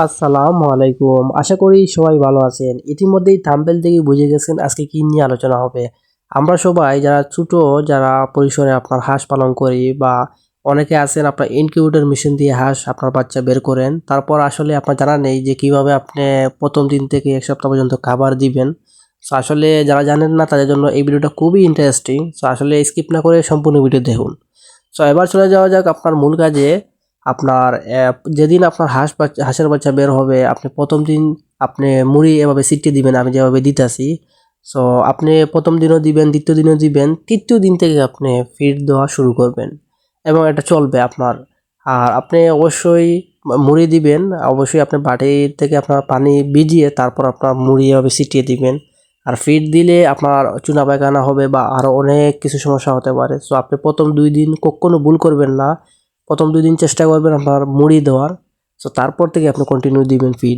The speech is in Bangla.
আসসালামু আলাইকুম। আশা করি সবাই ভালো আছেন। ইতিমধ্যেই থাম্বনেল থেকে বুঝে গেছেন আজকে কি নিয়ে আলোচনা হবে। আমরা সবাই যারা ছোট যারা পরিসরে আপনার হাঁস পালন করি বা অনেকে আছেন আপনার ইনকিউবেটর মেশিন দিয়ে হাঁস আপনার বাচ্চা বের করেন। তারপর আসলে আপনার জানা নেই যে কিভাবে আপনি প্রথম দিন থেকে ১ সপ্তাহ পর্যন্ত খাবার দিবেন। সো আসলে যারা জানেন না তাদের জন্য এই ভিডিওটা খুবই ইন্টারেস্টিং। সো আসলে স্কিপ না করে সম্পূর্ণ ভিডিও দেখুন। সো এবার চলে যাওয়া যাক আপনার মূল কাজে। আপনার যেদিন আপনার হাঁসের বাচ্চা বের হবে আপনি প্রথম দিন আপনি মুড়ি এভাবে ছিটিয়ে দিবেন আমি যেভাবে দিতেছি। সো আপনি প্রথম দিনও দিবেন, দ্বিতীয় দিনও দিবেন, তৃতীয় দিন থেকে আপনি ফিড দেওয়া শুরু করবেন এবং এটা চলবে আপনার। আর আপনি অবশ্যই মুড়ি দিবেন, অবশ্যই আপনি বাটি থেকে আপনার পানি ভিজিয়ে তারপর আপনার মুড়ি এভাবে ছিটিয়ে দিবেন। আর ফিড দিলে আপনার চুনা পায়খানা হবে বা আরও অনেক কিছু সমস্যা হতে পারে। সো আপনি প্রথম ২ দিন কখনো ভুল করবেন না। প্রথম ২ দিন চেষ্টা করবেন আপনার মুড়ি দেওয়ার। সো তারপর থেকে আপনি কন্টিনিউ দিবেন ফিড।